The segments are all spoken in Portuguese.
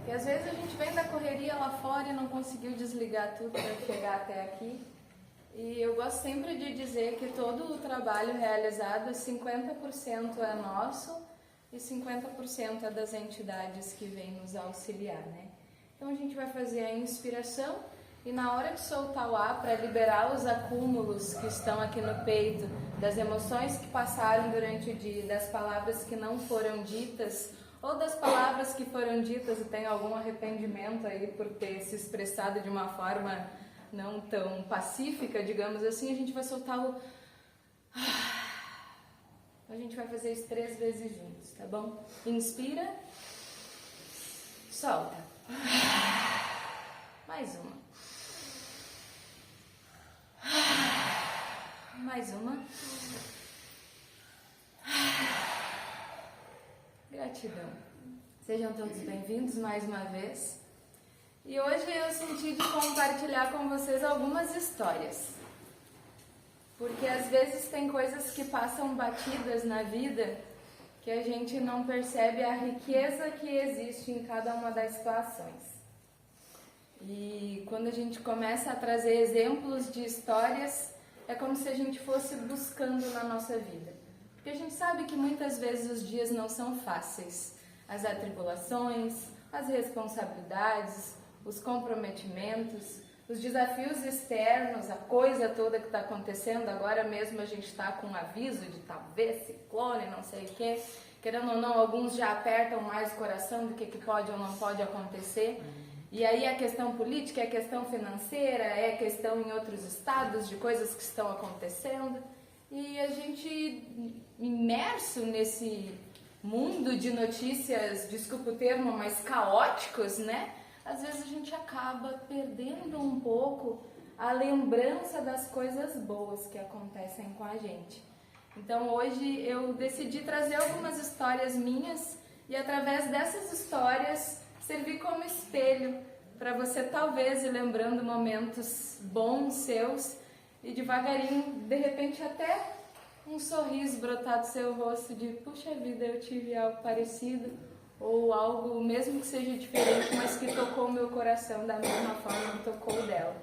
Porque às vezes a gente vem da correria lá fora e não conseguiu desligar tudo para chegar até aqui. E eu gosto sempre de dizer que todo o trabalho realizado, 50% é nosso e 50% é das entidades que vêm nos auxiliar, né? Então a gente vai fazer a inspiração e na hora de soltar o ar para liberar os acúmulos que estão aqui no peito, das emoções que passaram durante o dia, das palavras que não foram ditas, ou das palavras que foram ditas e tem algum arrependimento aí por ter se expressado de uma forma não tão pacífica, digamos assim, a gente vai soltar o... A gente vai fazer isso 3 vezes juntos, tá bom? Inspira, solta. Mais uma. Mais uma. Gratidão. Sejam todos bem-vindos mais uma vez. E hoje eu senti de compartilhar com vocês algumas histórias. Porque às vezes tem coisas que passam batidas na vida que a gente não percebe a riqueza que existe em cada uma das situações. E quando a gente começa a trazer exemplos de histórias, é como se a gente fosse buscando na nossa vida. Porque a gente sabe que muitas vezes os dias não são fáceis. As atribulações, as responsabilidades, os comprometimentos, os desafios externos, a coisa toda que está acontecendo. Agora mesmo a gente está com um aviso de talvez ciclone, não sei o quê. Querendo ou não, alguns já apertam mais o coração do que pode ou não pode acontecer. E aí a questão política, é questão financeira, é questão em outros estados de coisas que estão acontecendo. E a gente, imerso nesse mundo de notícias, desculpa o termo, mas caóticos, né? Às vezes a gente acaba perdendo um pouco a lembrança das coisas boas que acontecem com a gente. Então hoje eu decidi trazer algumas histórias minhas e através dessas histórias servir como espelho para você talvez ir lembrando momentos bons seus e devagarinho, de repente até um sorriso brotar do seu rosto de puxa vida, eu tive algo parecido. Ou algo, mesmo que seja diferente, mas que tocou o meu coração da mesma forma que tocou o dela.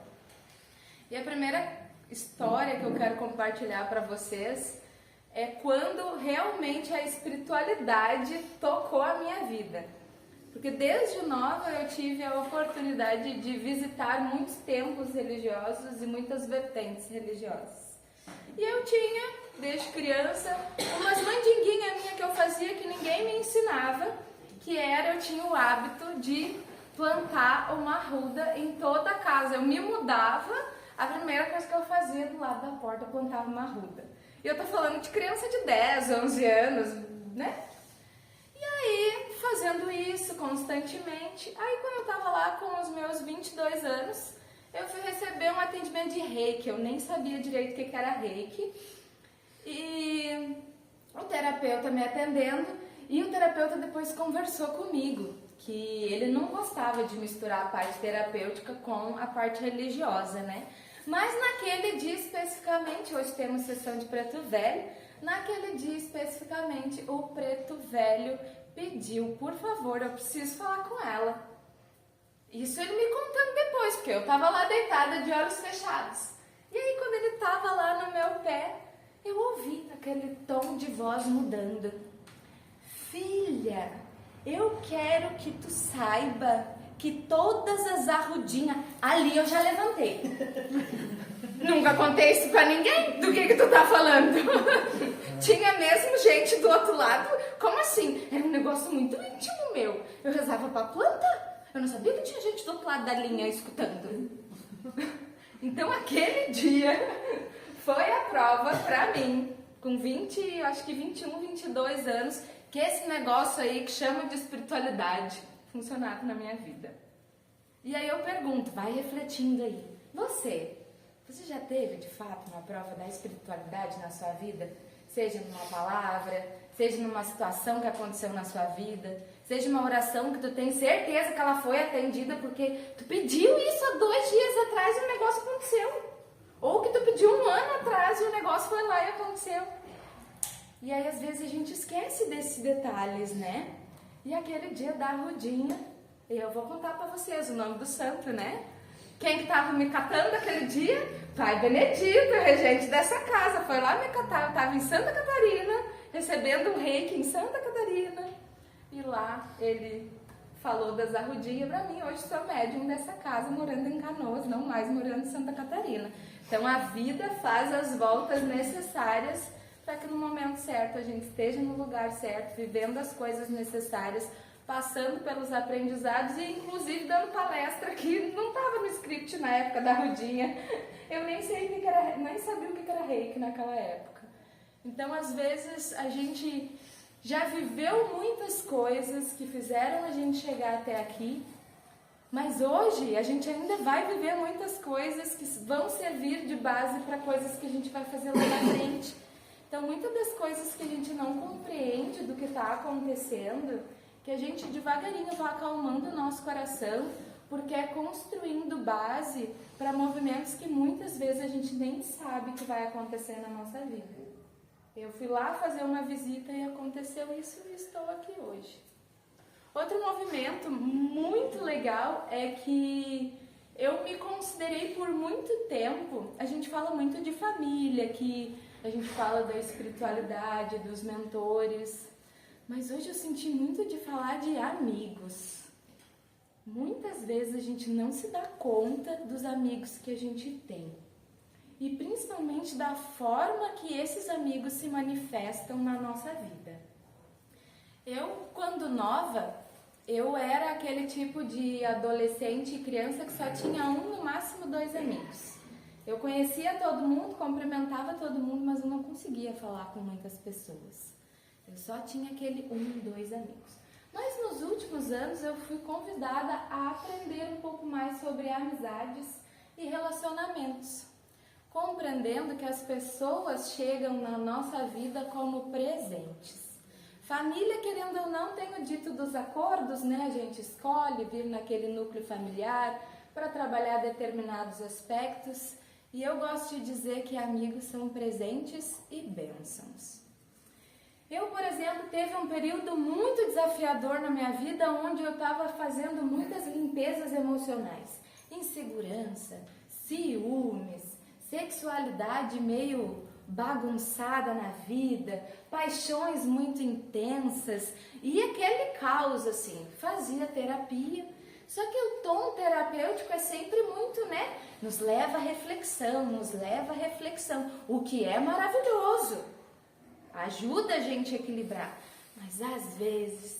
E a primeira história que eu quero compartilhar para vocês é quando realmente a espiritualidade tocou a minha vida. Porque desde nova eu tive a oportunidade de visitar muitos templos religiosos e muitas vertentes religiosas. E eu tinha, desde criança, umas mandinguinhas minhas que eu fazia que ninguém me ensinava, que era, eu tinha o hábito de plantar uma arruda em toda a casa. Eu me mudava, a primeira coisa que eu fazia do lado da porta, eu plantava uma arruda. E eu tô falando de criança de 10, 11 anos, né? E aí, fazendo isso constantemente, aí quando eu tava lá com os meus 22 anos, eu fui receber um atendimento de reiki. Eu nem sabia direito o que era reiki. E o terapeuta me atendendo. E o terapeuta depois conversou comigo, que ele não gostava de misturar a parte terapêutica com a parte religiosa, né? Mas naquele dia especificamente, hoje temos sessão de preto velho, naquele dia especificamente o preto velho pediu, por favor, eu preciso falar com ela. Isso ele me contando depois, porque eu tava lá deitada de olhos fechados. E aí quando ele tava lá no meu pé, eu ouvi aquele tom de voz mudando. Filha, eu quero que tu saiba que todas as arrudinhas... Ali eu já levantei. Nunca contei isso pra ninguém. Do que tu tá falando? Tinha mesmo gente do outro lado. Como assim? Era um negócio muito íntimo meu. Eu rezava pra planta. Eu não sabia que tinha gente do outro lado da linha escutando. Então aquele dia foi a prova pra mim. Com 20, acho que 21, 22 anos... que esse negócio aí que chama de espiritualidade funcionava na minha vida. E aí eu pergunto, vai refletindo aí, você já teve de fato uma prova da espiritualidade na sua vida? Seja numa palavra, seja numa situação que aconteceu na sua vida, seja uma oração que tu tem certeza que ela foi atendida porque tu pediu isso há 2 dias atrás e o negócio aconteceu. Ou que tu pediu 1 ano atrás e o negócio foi lá e aconteceu. E aí, às vezes, a gente esquece desses detalhes, né? E aquele dia da arrudinha, Eu vou contar para vocês o nome do santo, né? Quem que tava me catando aquele dia? Pai Benedito, regente dessa casa. Foi lá me catar. Eu tava em Santa Catarina, recebendo um reiki em Santa Catarina. E lá ele falou das arrudinhas para mim. Hoje sou médium dessa casa, morando em Canoas, não mais morando em Santa Catarina. Então a vida faz as voltas necessárias para que no momento certo a gente esteja no lugar certo, vivendo as coisas necessárias, passando pelos aprendizados e inclusive dando palestra que não estava no script na época da Rudinha. Eu nem sei o que era, nem sabia o que era reiki naquela época. Então, às vezes, a gente já viveu muitas coisas que fizeram a gente chegar até aqui, mas hoje a gente ainda vai viver muitas coisas que vão servir de base para coisas que a gente vai fazer lá na frente. Então, muitas das coisas que a gente não compreende do que está acontecendo, que a gente devagarinho vai acalmando o nosso coração, porque é construindo base para movimentos que muitas vezes a gente nem sabe que vai acontecer na nossa vida. Eu fui lá fazer uma visita e aconteceu isso e estou aqui hoje. Outro movimento muito legal é que eu me considerei por muito tempo, a gente fala muito de família, que a gente fala da espiritualidade, dos mentores, mas hoje eu senti muito de falar de amigos. Muitas vezes a gente não se dá conta dos amigos que a gente tem. E principalmente da forma que esses amigos se manifestam na nossa vida. Eu, quando nova, eu era aquele tipo de adolescente e criança que só tinha um, no máximo 2 amigos. Eu conhecia todo mundo, cumprimentava todo mundo, mas eu não conseguia falar com muitas pessoas. Eu só tinha aquele 1, 2 amigos. Mas nos últimos anos eu fui convidada a aprender um pouco mais sobre amizades e relacionamentos, compreendendo que as pessoas chegam na nossa vida como presentes. Família, querendo ou não, tem o dito dos acordos, né? A gente escolhe vir naquele núcleo familiar para trabalhar determinados aspectos. E eu gosto de dizer que amigos são presentes e bênçãos. Eu, por exemplo, teve um período muito desafiador na minha vida onde eu estava fazendo muitas limpezas emocionais. Insegurança, ciúmes, sexualidade meio bagunçada na vida, paixões muito intensas e aquele caos assim. Fazia terapia, só que o tom terapêutico é sempre muito, né? Nos leva à reflexão, o que é maravilhoso. Ajuda a gente a equilibrar, mas às vezes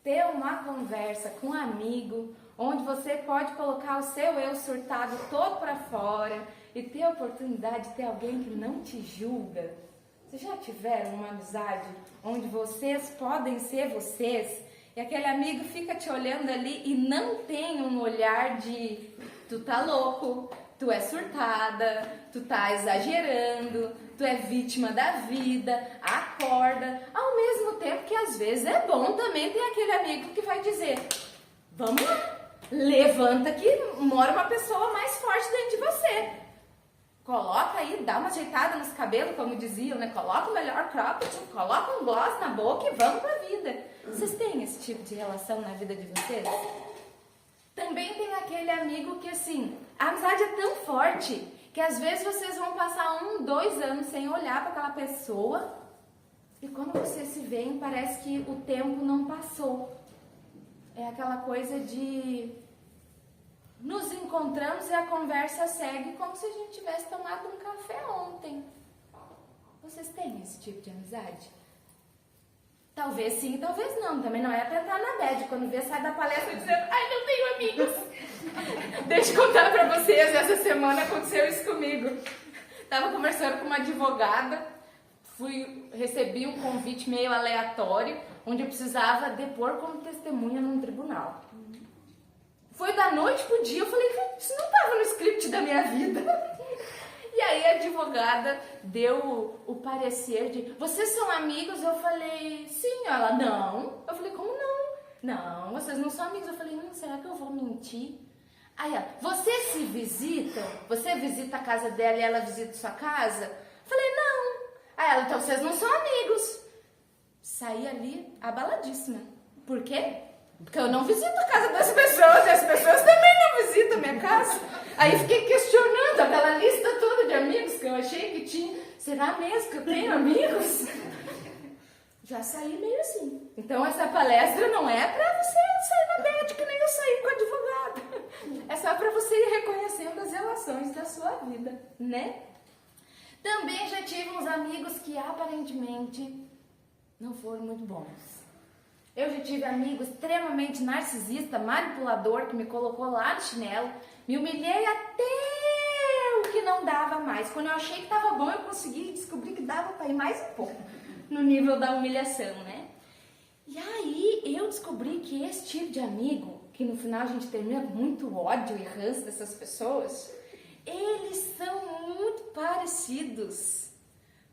ter uma conversa com um amigo, onde você pode colocar o seu eu surtado todo para fora e ter a oportunidade de ter alguém que não te julga. Vocês já tiveram uma amizade onde vocês podem ser vocês e aquele amigo fica te olhando ali e não tem um olhar de tu tá louco, tu é surtada, tu tá exagerando, tu é vítima da vida, acorda. Ao mesmo tempo que às vezes é bom também ter aquele amigo que vai dizer, vamos lá, levanta que mora uma pessoa mais forte dentro de você. Coloca aí, dá uma ajeitada nos cabelos, como diziam, né? Coloca o melhor cropped, coloca um gloss na boca e vamos pra vida. Vocês têm esse tipo de relação na vida de vocês? Também tem aquele amigo que, assim, a amizade é tão forte que às vezes vocês vão passar 1, 2 anos sem olhar para aquela pessoa e quando vocês se veem parece que o tempo não passou. É aquela coisa de nos encontramos e a conversa segue como se a gente tivesse tomado um café ontem. Vocês têm esse tipo de amizade? Talvez sim, talvez não. Também não é pra entrar na bad quando vê, sai da palestra dizendo, ai, não tenho amigos. Deixa eu contar pra vocês, essa semana aconteceu isso comigo. Tava conversando com uma advogada, recebi um convite meio aleatório, onde eu precisava depor como testemunha num tribunal. Foi da noite pro dia, eu falei, isso não tava no script da minha vida. E aí a advogada deu o parecer de, vocês são amigos? Eu falei, sim. Ela, não. Eu falei, como não? Não, vocês não são amigos. Eu falei, será que eu vou mentir? Aí ela, vocês se visitam? Você visita a casa dela e ela visita a sua casa? Eu falei, não. Aí ela, então vocês não são amigos. Saí ali abaladíssima. Por quê? Porque eu não visito a casa das pessoas e as pessoas também não visitam a minha casa. Aí fiquei questionando aquela lista toda de amigos que eu achei que tinha. Será mesmo que eu tenho amigos? Já saí meio assim. Então essa palestra não é para você sair na bed que nem eu saí com o advogado. É só para você ir reconhecendo as relações da sua vida, né? Também já tive uns amigos que aparentemente não foram muito bons. Eu já tive amigo extremamente narcisista, manipulador, que me colocou lá no chinelo, me humilhei até o que não dava mais. Quando eu achei que estava bom, eu consegui descobrir que dava para ir mais um pouco no nível da humilhação, né? E aí eu descobri que esse tipo de amigo, que no final a gente termina com muito ódio e ranço dessas pessoas, eles são muito parecidos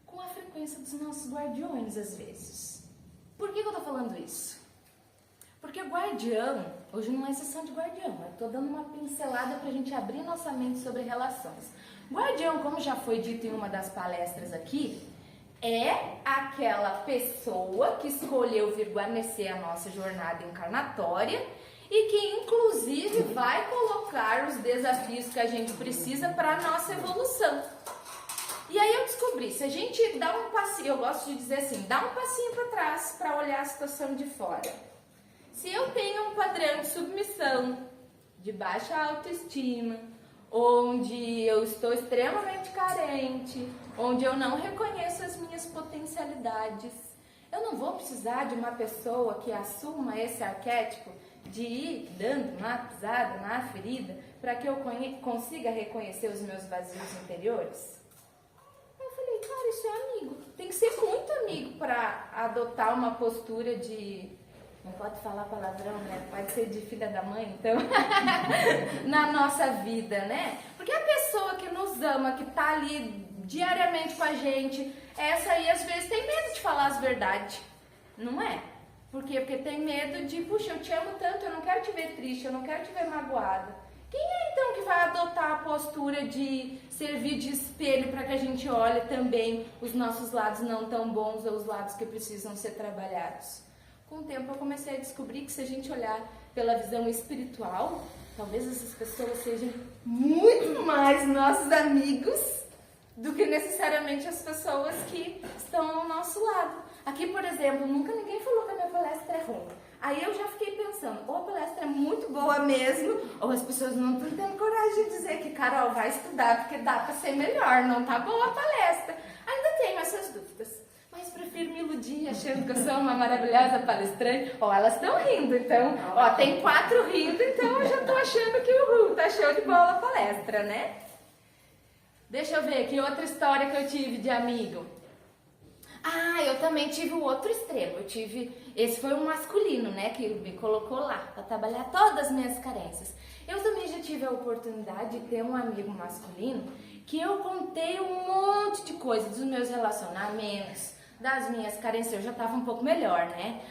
com a frequência dos nossos guardiões às vezes. Por que eu tô falando isso? Porque guardião, hoje não é sessão de guardião, eu tô dando uma pincelada pra gente abrir nossa mente sobre relações. Guardião, como já foi dito em uma das palestras aqui, é aquela pessoa que escolheu vir guarnecer a nossa jornada encarnatória e que inclusive vai colocar os desafios que a gente precisa para a nossa evolução. E aí eu descobri, se a gente dá um passinho, eu gosto de dizer assim, dá um passinho para trás para olhar a situação de fora. Se eu tenho um padrão de submissão, de baixa autoestima, onde eu estou extremamente carente, onde eu não reconheço as minhas potencialidades, eu não vou precisar de uma pessoa que assuma esse arquétipo de ir dando uma pisada na ferida para que eu consiga reconhecer os meus vazios interiores. Cara, isso é amigo. Tem que ser muito amigo para adotar uma postura de... Não pode falar palavrão, né? Pode ser de filha da mãe, então... na nossa vida, né? Porque a pessoa que nos ama, que tá ali diariamente com a gente, essa aí às vezes tem medo de falar as verdades, não é? Por quê? Porque tem medo de, puxa, eu te amo tanto, eu não quero te ver triste, eu não quero te ver magoada. Quem é então que vai adotar a postura de servir de espelho para que a gente olhe também os nossos lados não tão bons ou os lados que precisam ser trabalhados? Com o tempo eu comecei a descobrir que se a gente olhar pela visão espiritual, talvez essas pessoas sejam muito mais nossos amigos do que necessariamente as pessoas que estão ao nosso lado. Aqui, por exemplo, nunca ninguém falou que a minha palestra é ruim. Aí eu já fiquei pensando, ou a palestra é muito boa mesmo, ou as pessoas não estão tendo coragem de dizer que, Carol, vai estudar, porque dá para ser melhor, não tá boa a palestra. Ainda tenho essas dúvidas, mas prefiro me iludir achando que eu sou uma maravilhosa palestrante. Ó, elas estão rindo, então, ó, tem 4 rindo, então eu já tô achando que tá show de bola a palestra, né? Deixa eu ver aqui outra história que eu tive de amigo. Ah, eu também tive o outro extremo. Esse foi um masculino, né, que me colocou lá para trabalhar todas as minhas carências. Eu também já tive a oportunidade de ter um amigo masculino que eu contei um monte de coisa dos meus relacionamentos, das minhas carências. Eu já estava um pouco melhor, né?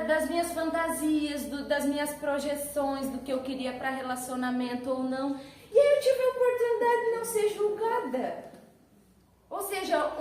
Das minhas fantasias, das minhas projeções, do que eu queria para relacionamento ou não. E aí eu tive a oportunidade de não ser julgada. Ou seja,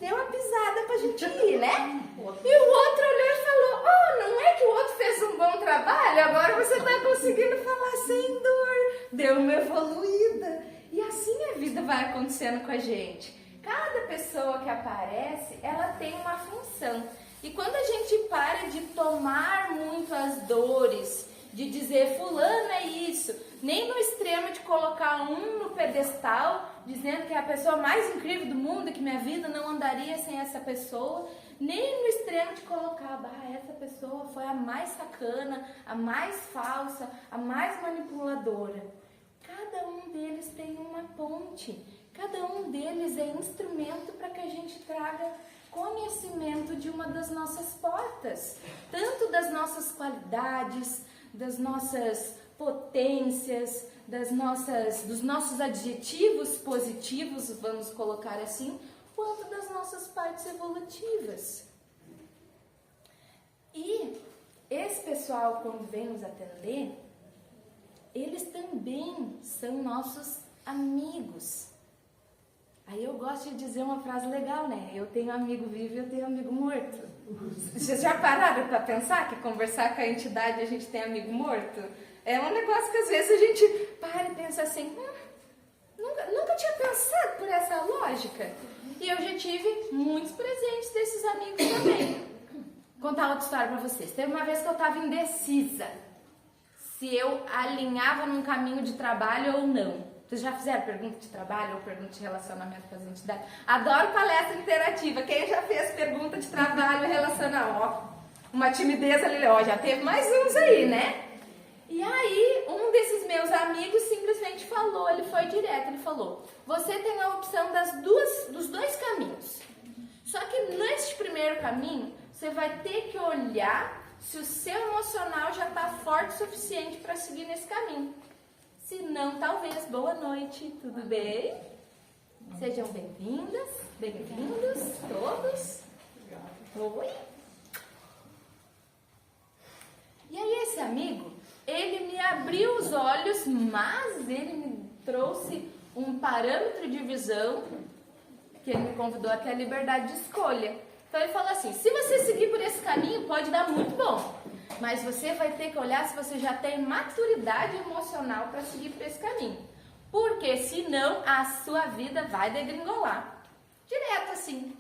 deu uma pisada pra gente ir, né? E o outro olhou e falou, não é que o outro fez um bom trabalho? Agora você tá conseguindo falar sem dor. Deu uma evoluída. E assim a vida vai acontecendo com a gente. Cada pessoa que aparece, ela tem uma função. E quando a gente para de tomar muito as dores, de dizer fulano é isso, nem no extremo de colocar um no pedestal, dizendo que é a pessoa mais incrível do mundo e que minha vida não andaria sem essa pessoa, nem no extremo de colocar, essa pessoa foi a mais sacana, a mais falsa, a mais manipuladora. Cada um deles tem uma ponte, cada um deles é instrumento para que a gente traga conhecimento de uma das nossas portas, tanto das nossas qualidades, das nossas potências, dos nossos adjetivos positivos, vamos colocar assim, quanto das nossas partes evolutivas. E esse pessoal, quando vem nos atender, eles também são nossos amigos. Aí eu gosto de dizer uma frase legal, né? Eu tenho amigo vivo e eu tenho amigo morto. Vocês já pararam para pensar que conversar com a entidade a gente tem amigo morto? É um negócio que às vezes a gente para e pensa assim, nunca tinha pensado por essa lógica. E eu já tive muitos presentes desses amigos também. Vou contar outra história para vocês. Teve uma vez que eu estava indecisa se eu alinhava num caminho de trabalho ou não. Vocês já fizeram pergunta de trabalho ou pergunta de relacionamento com as entidades? Adoro palestra interativa. Quem já fez pergunta de trabalho relacional? Ó, uma timidez ali, ó, já teve mais uns aí, né? E aí, um desses meus amigos simplesmente falou, ele foi direto, ele falou, você tem a opção dos dois caminhos. Só que neste primeiro caminho, você vai ter que olhar se o seu emocional já está forte o suficiente para seguir nesse caminho. Se não, talvez. Boa noite, tudo bem? Sejam bem-vindas, bem-vindos todos. Oi. E aí esse amigo, ele me abriu os olhos, mas ele me trouxe um parâmetro de visão que ele me convidou até a liberdade de escolha. Então ele falou assim, se você seguir por esse caminho, pode dar muito bom. Mas você vai ter que olhar se você já tem maturidade emocional para seguir por esse caminho. Porque senão a sua vida vai degringolar. Direto assim.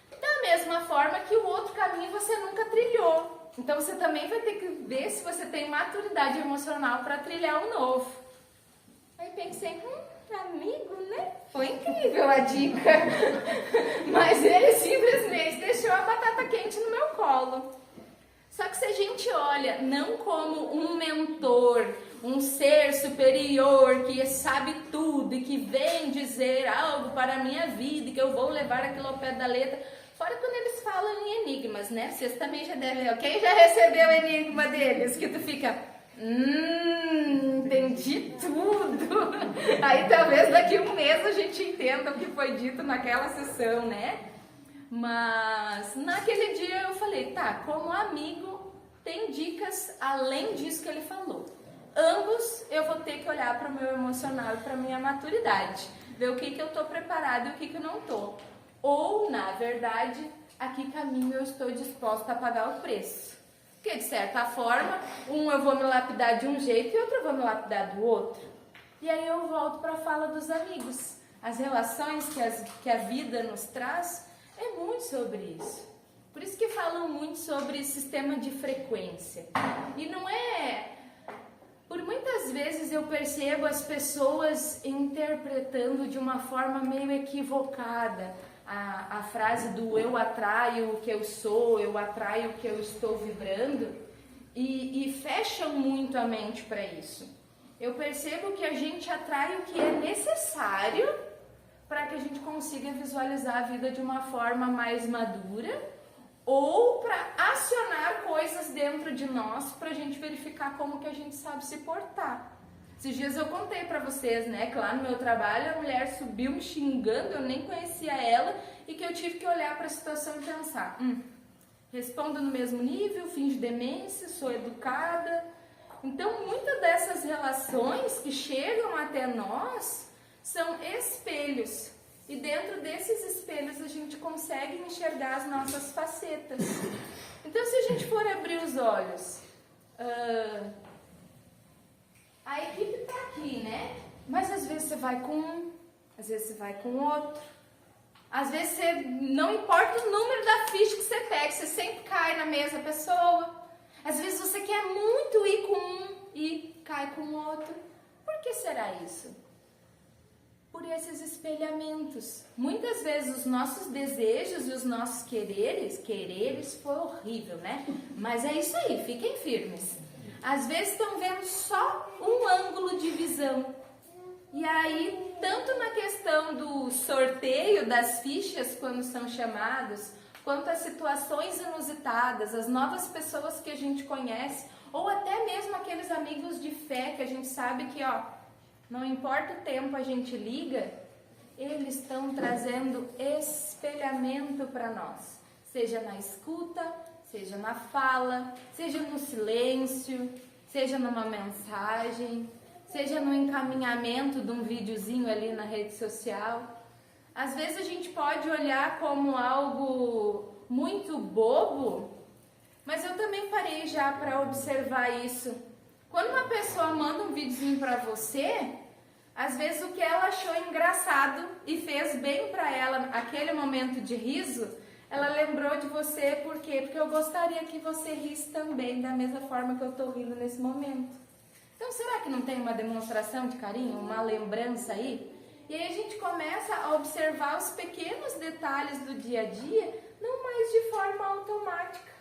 Da mesma forma que o outro caminho você nunca trilhou. Então você também vai ter que ver se você tem maturidade emocional para trilhar um novo. Aí pensei, amigo, né? Foi incrível a dica. Mas ele simplesmente deixou a batata quente no meu colo. Só que se a gente olha não como um mentor, um ser superior que sabe tudo e que vem dizer algo para a minha vida e que eu vou levar aquilo ao pé da letra, fora quando eles falam em enigmas, né? Vocês também já devem... Quem já recebeu o enigma deles? Que tu fica... entendi tudo. Aí talvez daqui a um mês a gente entenda o que foi dito naquela sessão, né? Mas naquele dia eu falei, tá, como amigo, tem dicas além disso que ele falou. Ambos eu vou ter que olhar para o meu emocional e para a minha maturidade, ver o que eu estou preparado e o que eu não estou. Ou, na verdade, a que caminho eu estou disposta a pagar o preço. Porque, de certa forma, um eu vou me lapidar de um jeito e outro eu vou me lapidar do outro. E aí eu volto para a fala dos amigos. As relações que a vida nos traz é muito sobre isso. Por isso que falam muito sobre sistema de frequência. E não é... Por muitas vezes eu percebo as pessoas interpretando de uma forma meio equivocada a frase do eu atraio o que eu sou, eu atraio o que eu estou vibrando e fecham muito a mente para isso. Eu percebo que a gente atrai o que é necessário para que a gente consiga visualizar a vida de uma forma mais madura ou para acionar coisas dentro de nós para a gente verificar como que a gente sabe se portar. Esses dias eu contei para vocês, né, que lá no meu trabalho a mulher subiu me xingando, eu nem conhecia ela e que eu tive que olhar para a situação e pensar, respondo no mesmo nível, finge demência, sou educada. Então, muitas dessas relações que chegam até nós são espelhos. E dentro desses espelhos a gente consegue enxergar as nossas facetas. Então, se a gente for abrir os olhos, a equipe está aqui, né? Mas às vezes você vai com um, às vezes você vai com outro. Às vezes você, não importa o número da ficha que você pega, você sempre cai na mesma pessoa. Às vezes você quer muito ir com um e cai com o outro. Por que será isso? Por esses espelhamentos. Muitas vezes os nossos desejos e os nossos quereres foi horrível, né? Mas é isso aí, fiquem firmes. Às vezes estão vendo só um ângulo de visão. E aí, tanto na questão do sorteio das fichas quando são chamados, quanto as situações inusitadas, as novas pessoas que a gente conhece, ou até mesmo aqueles amigos de fé que a gente sabe que, ó, não importa o tempo a gente liga, eles estão trazendo espelhamento para nós. Seja na escuta, seja na fala, seja no silêncio, seja numa mensagem, seja no encaminhamento de um videozinho ali na rede social. Às vezes a gente pode olhar como algo muito bobo, mas eu também parei já para observar isso. Quando uma pessoa manda um videozinho para você, às vezes o que ela achou engraçado e fez bem para ela aquele momento de riso, ela lembrou de você. Por quê? Porque eu gostaria que você risse também da mesma forma que eu estou rindo nesse momento. Então, será que não tem uma demonstração de carinho, uma lembrança aí? E aí a gente começa a observar os pequenos detalhes do dia a dia, não mais de forma automática,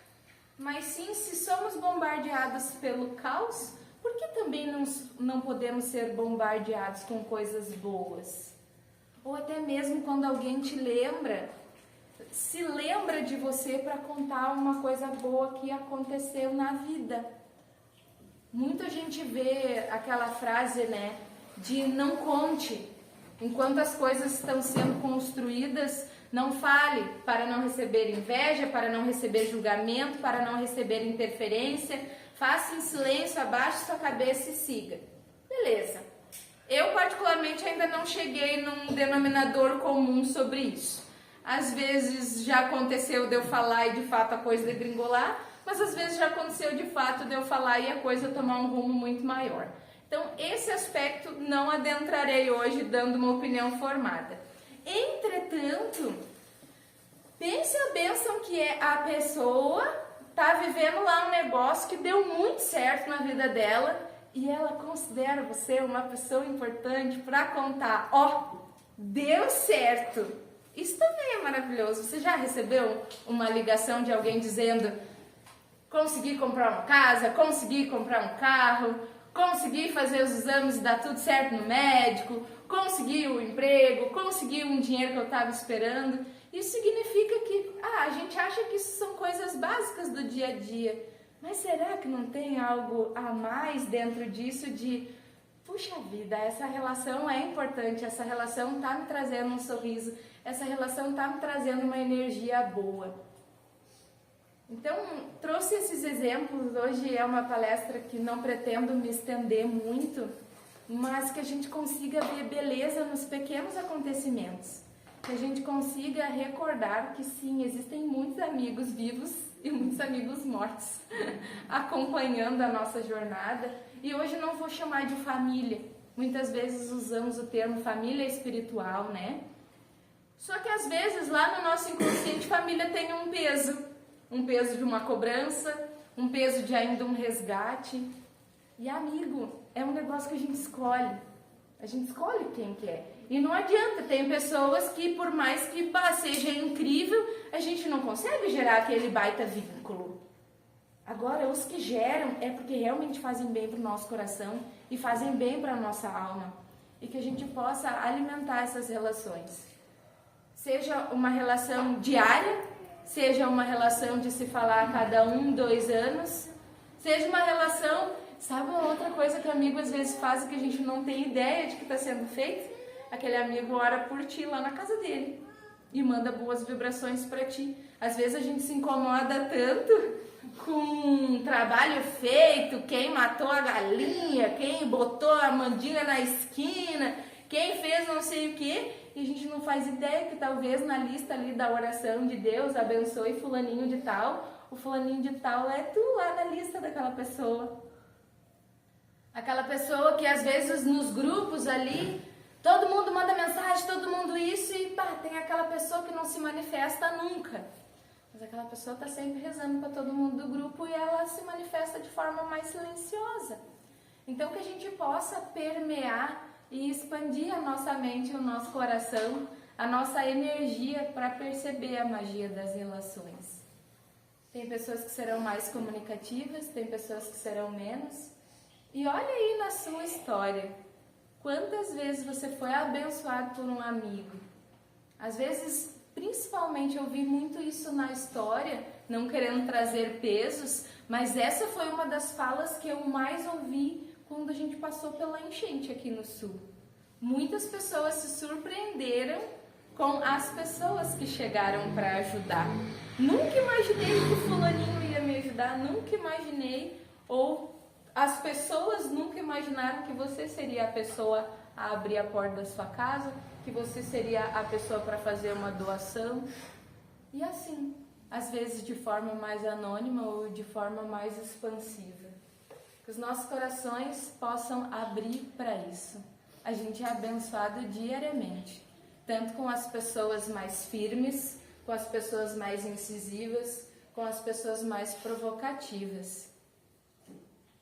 mas sim, se somos bombardeados pelo caos, por que também não podemos ser bombardeados com coisas boas? Ou até mesmo quando alguém te lembra, se lembra de você para contar uma coisa boa que aconteceu na vida. Muita gente vê aquela frase, né, de não conte. Enquanto as coisas estão sendo construídas, não fale, para não receber inveja, para não receber julgamento, para não receber interferência. Faça em silêncio, abaixe sua cabeça e siga. Beleza. Eu particularmente ainda não cheguei num denominador comum sobre isso. Às vezes já aconteceu de eu falar e de fato a coisa degringolar, mas às vezes já aconteceu de fato de eu falar e a coisa tomar um rumo muito maior. Então, esse aspecto não adentrarei hoje dando uma opinião formada. Entretanto, pense a bênção que é a pessoa tá vivendo lá um negócio que deu muito certo na vida dela e ela considera você uma pessoa importante para contar, ó, deu certo. Isso também é maravilhoso. Você já recebeu uma ligação de alguém dizendo: consegui comprar uma casa, consegui comprar um carro, consegui fazer os exames e dar tudo certo no médico, consegui o emprego, consegui um dinheiro que eu estava esperando. Isso significa que a gente acha que isso são coisas básicas do dia a dia. Mas será que não tem algo a mais dentro disso de, puxa vida, essa relação é importante, essa relação está me trazendo um sorriso, essa relação está me trazendo uma energia boa. Então, trouxe esses exemplos. Hoje é uma palestra que não pretendo me estender muito, mas que a gente consiga ver beleza nos pequenos acontecimentos. Que a gente consiga recordar que sim, existem muitos amigos vivos e muitos amigos mortos acompanhando a nossa jornada. E hoje não vou chamar de família. Muitas vezes usamos o termo família espiritual, né? Só que às vezes lá no nosso inconsciente família tem um peso de uma cobrança, um peso de ainda um resgate. E amigo, é um negócio que a gente escolhe. A gente escolhe quem quer. E não adianta, tem pessoas que por mais que seja incrível, a gente não consegue gerar aquele baita vínculo. Agora, os que geram é porque realmente fazem bem para o nosso coração e fazem bem para a nossa alma. E que a gente possa alimentar essas relações. Seja uma relação diária, seja uma relação de se falar a cada 1, 2 anos, seja uma relação... Sabe uma outra coisa que amigo às vezes faz e que a gente não tem ideia de que está sendo feito? Aquele amigo ora por ti lá na casa dele e manda boas vibrações para ti. Às vezes a gente se incomoda tanto com um trabalho feito, quem matou a galinha, quem botou a mandinga na esquina, quem fez não sei o que, e a gente não faz ideia que talvez na lista ali da oração de Deus abençoe fulaninho de tal, o fulaninho de tal é tu lá na lista daquela pessoa. Aquela pessoa que às vezes nos grupos ali, todo mundo manda mensagem, todo mundo isso, e tem aquela pessoa que não se manifesta nunca. Mas aquela pessoa está sempre rezando para todo mundo do grupo e ela se manifesta de forma mais silenciosa. Então que a gente possa permear e expandir a nossa mente, o nosso coração, a nossa energia para perceber a magia das relações. Tem pessoas que serão mais comunicativas, tem pessoas que serão menos. E olha aí na sua história, quantas vezes você foi abençoado por um amigo? Às vezes, principalmente, eu vi muito isso na história, não querendo trazer pesos, mas essa foi uma das falas que eu mais ouvi quando a gente passou pela enchente aqui no sul. Muitas pessoas se surpreenderam com as pessoas que chegaram para ajudar. Nunca imaginei que fulaninho ia me ajudar, nunca imaginei, ou as pessoas nunca imaginaram que você seria a pessoa a abrir a porta da sua casa, que você seria a pessoa para fazer uma doação. E assim, às vezes de forma mais anônima ou de forma mais expansiva. Que os nossos corações possam abrir para isso. A gente é abençoado diariamente, tanto com as pessoas mais firmes, com as pessoas mais incisivas, com as pessoas mais provocativas.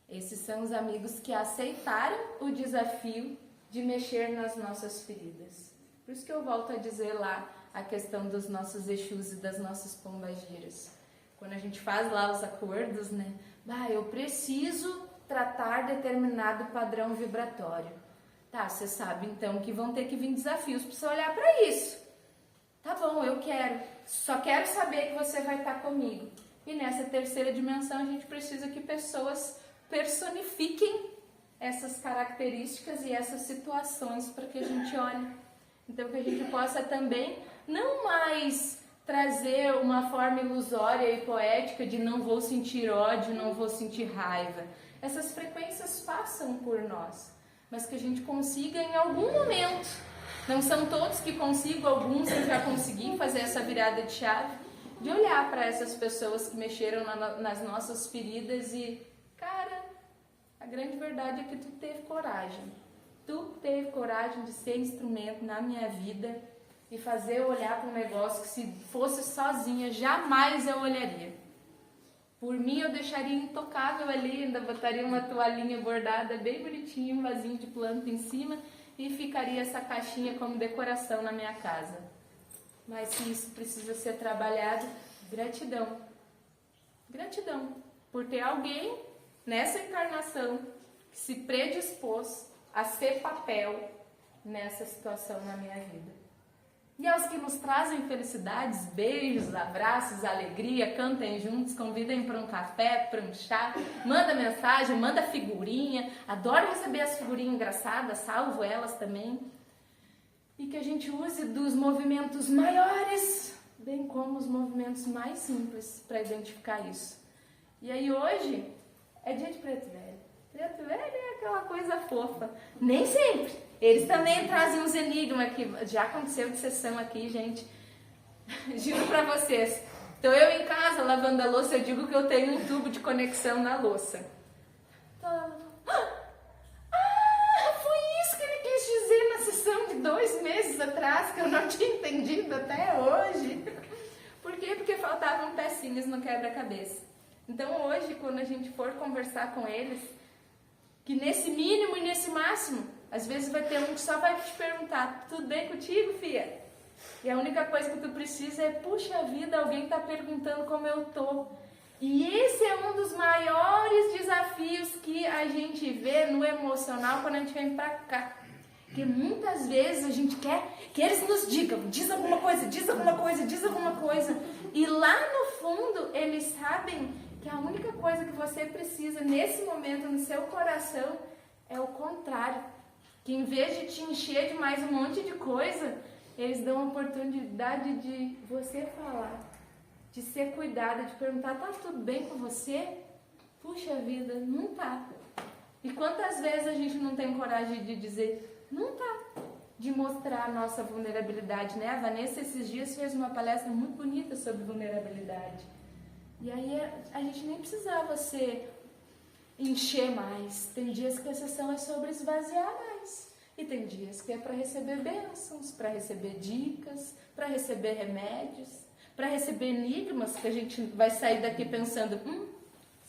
Esses são os amigos que aceitaram o desafio de mexer nas nossas feridas. Por isso que eu volto a dizer lá a questão dos nossos Exus e das nossas pombagiras. Quando a gente faz lá os acordos, né? Eu preciso tratar determinado padrão vibratório. Tá, você sabe então que vão ter que vir desafios para você olhar para isso. Tá bom, eu quero. Só quero saber que você vai estar comigo. E nessa terceira dimensão a gente precisa que pessoas personifiquem essas características e essas situações para que a gente olhe. Então que a gente possa também não mais trazer uma forma ilusória e poética de não vou sentir ódio, não vou sentir raiva. Essas frequências passam por nós, mas que a gente consiga em algum momento, não são todos que consigam, alguns eu já consegui fazer essa virada de chave, de olhar para essas pessoas que mexeram nas nossas feridas e, cara, a grande verdade é que tu teve coragem. Tu teve coragem de ser instrumento na minha vida e fazer eu olhar para um negócio que se fosse sozinha, jamais eu olharia. Por mim eu deixaria intocável ali, ainda botaria uma toalhinha bordada bem bonitinha, um vasinho de planta em cima e ficaria essa caixinha como decoração na minha casa. Mas se isso precisa ser trabalhado, gratidão. Gratidão por ter alguém nessa encarnação que se predispôs a ser papel nessa situação na minha vida. E aos que nos trazem felicidades, beijos, abraços, alegria, cantem juntos, convidem para um café, para um chá, manda mensagem, manda figurinha, adoro receber as figurinhas engraçadas, salvo elas também. E que a gente use dos movimentos maiores, bem como os movimentos mais simples para identificar isso. E aí hoje é dia de preto velho. Preto velho é aquela coisa fofa. Nem sempre. Eles também trazem uns enigmas que já aconteceu de sessão aqui, gente. Juro pra vocês. Então eu em casa lavando a louça, eu digo que eu tenho um tubo de conexão na louça. Foi isso que ele quis dizer na sessão de 2 meses atrás, que eu não tinha entendido até hoje. Por quê? Porque faltavam pecinhas no quebra-cabeça. Então hoje, quando a gente for conversar com eles, que nesse mínimo e nesse máximo, às vezes vai ter um que só vai te perguntar, tudo bem contigo, filha? E a única coisa que tu precisa é, puxa vida, alguém está perguntando como eu tô. E esse é um dos maiores desafios que a gente vê no emocional quando a gente vem pra cá. Porque muitas vezes a gente quer que eles nos digam, diz alguma coisa, diz alguma coisa, diz alguma coisa. E lá no fundo eles sabem que a única coisa que você precisa nesse momento no seu coração é o contrário. Que em vez de te encher de mais um monte de coisa, eles dão a oportunidade de você falar, de ser cuidada, de perguntar, tá tudo bem com você? Puxa vida, não tá. E quantas vezes a gente não tem coragem de dizer, não tá, de mostrar a nossa vulnerabilidade, né? A Vanessa esses dias fez uma palestra muito bonita sobre vulnerabilidade. E aí a gente nem precisava se encher mais. Tem dias que a sessão é sobre esvaziar mais. E tem dias que é para receber bênçãos, para receber dicas, para receber remédios, para receber enigmas, que a gente vai sair daqui pensando,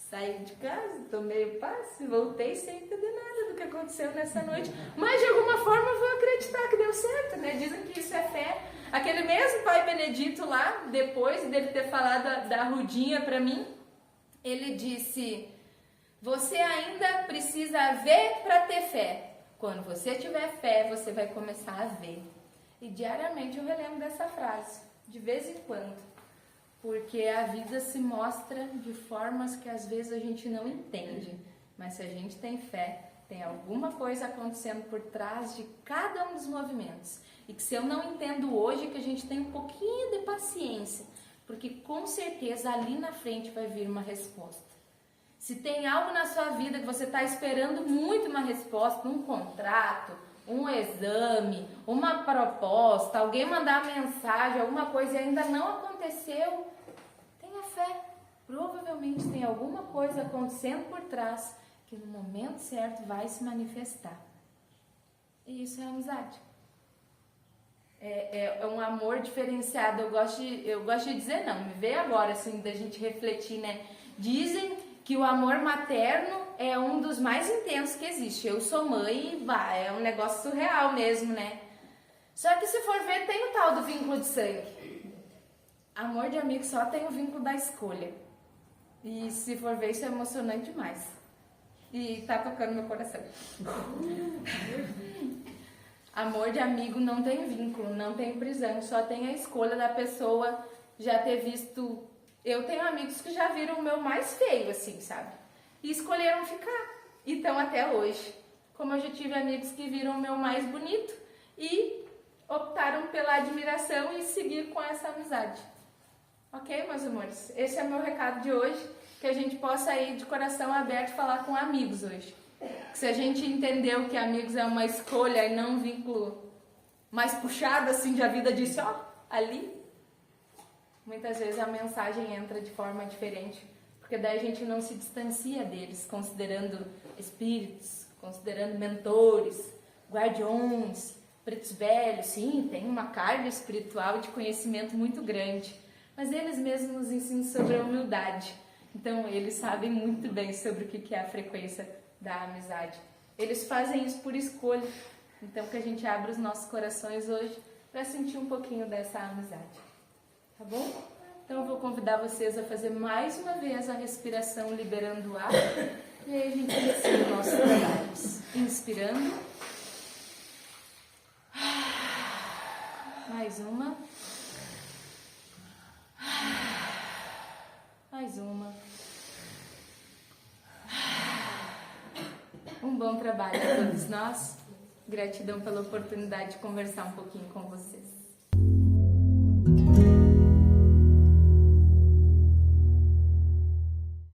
saí de casa, tomei o passe, voltei sem entender nada do que aconteceu nessa noite. Mas de alguma forma eu vou acreditar que deu certo, né? Dizem que isso é fé. Aquele mesmo pai Benedito lá, depois dele ter falado da Rudinha para mim, ele disse, você ainda precisa ver para ter fé. Quando você tiver fé, você vai começar a ver. E diariamente eu relembro dessa frase, de vez em quando. Porque a vida se mostra de formas que às vezes a gente não entende. Mas se a gente tem fé, tem alguma coisa acontecendo por trás de cada um dos movimentos. E que se eu não entendo hoje, que a gente tem um pouquinho de paciência. Porque com certeza ali na frente vai vir uma resposta. Se tem algo na sua vida que você está esperando muito uma resposta, um contrato, um exame, uma proposta, alguém mandar mensagem, alguma coisa e ainda não aconteceu, fé. Provavelmente tem alguma coisa acontecendo por trás que no momento certo vai se manifestar. E isso é amizade. É um amor diferenciado. Eu gosto de dizer, não, me veio agora assim, da gente refletir, né? Dizem que o amor materno é um dos mais intensos que existe. Eu sou mãe e é um negócio surreal mesmo, né? Só que se for ver, tem o tal do vínculo de sangue. Amor de amigo só tem o vínculo da escolha. E se for ver, isso é emocionante demais. E tá tocando meu coração. Amor de amigo não tem vínculo, não tem prisão, só tem a escolha da pessoa já ter visto. Eu tenho amigos que já viram o meu mais feio, assim, sabe? E escolheram ficar. Então, até hoje. Como eu já tive amigos que viram o meu mais bonito e optaram pela admiração e seguir com essa amizade. Ok, meus amores? Esse é o meu recado de hoje, que a gente possa ir de coração aberto falar com amigos hoje. Que se a gente entendeu que amigos é uma escolha e não um vínculo mais puxado, assim, de a vida disse, ó, ali, muitas vezes a mensagem entra de forma diferente, porque daí a gente não se distancia deles, considerando espíritos, considerando mentores, guardiões, pretos velhos. Sim, tem uma carga espiritual e de conhecimento muito grande, mas eles mesmos nos ensinam sobre a humildade. Então, eles sabem muito bem sobre o que é a frequência da amizade. Eles fazem isso por escolha. Então, que a gente abra os nossos corações hoje para sentir um pouquinho dessa amizade. Tá bom? Então, eu vou convidar vocês a fazer mais uma vez a respiração liberando o ar. E aí a gente inicia os nossos trabalhos. Inspirando. Mais uma. Mais uma. Um bom trabalho a todos nós. Gratidão pela oportunidade de conversar um pouquinho com vocês.